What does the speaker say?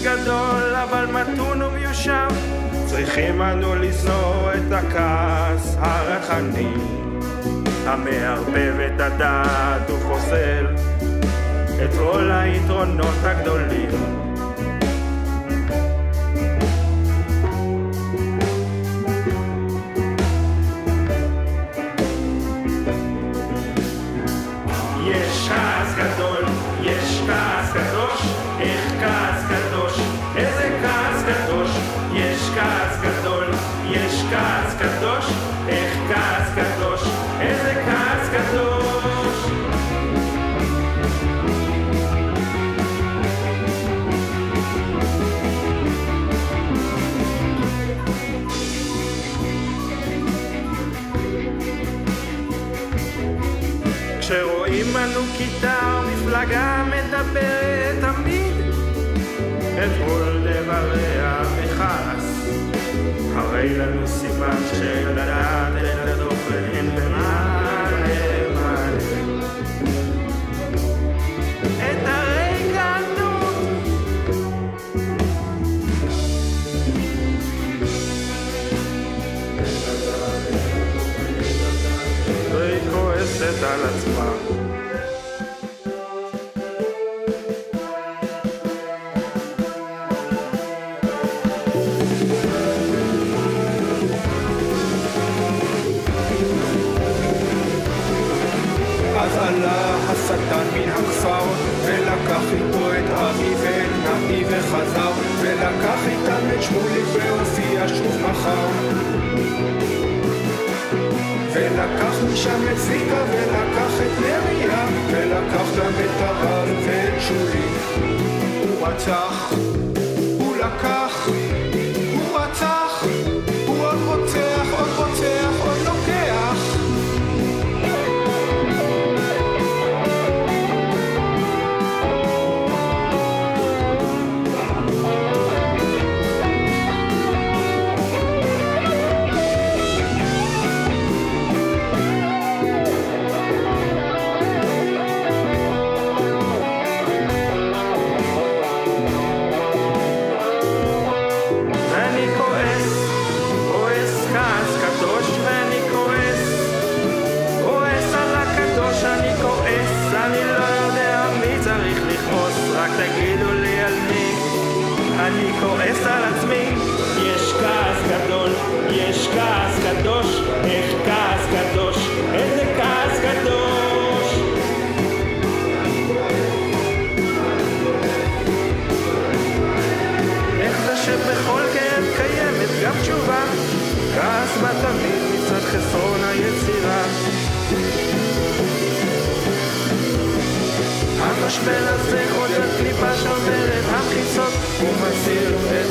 גדול אבל מתון ומיושב, צריכים אנו לשנוא את הכעס הרחני המערבב את הדעת ופוסל את כל היתרונות הגדולים. יש כעס גדול, יש כעס קדוש, איך כעס קדוש, איזה כעס קדוש. יש כעס גדול, יש כעס קדוש, איך כעס קדוש, איזה כעס קדוש. כשרואים אנו כיתה ומפלגה מדברת תמיד את כל דבריה בכעס, הרי לנו סימן שלדעת את הדופן אין במעלה את הרגענות. והיא כועסת על עצמה. אז עלה השטן מן הכפר ולקח איתו את אבי ואת נבי וחזר, ולקח איתם את שמוליק והופיע שוב מחר, ולקח משם את זיקה ולקח את נריה ולקח גם את הרב ואת שוליק. הוא רצח, הוא לקח, הוא רצח, הוא עוד רוצח, עוד רוצח, עוד לוקח. רק תגידו לי על מי, אני כועס על עצמי. יש כעס גדול, יש כעס קדוש, איך כעס קדוש, איזה כעס קדוש. איך זה שבכל כאב קיימת גם תשובה, כעס בא תמיד מצד חסרון היצירה. המשבר הזה עוד הקליפה שוברת המחיצות ומסיר את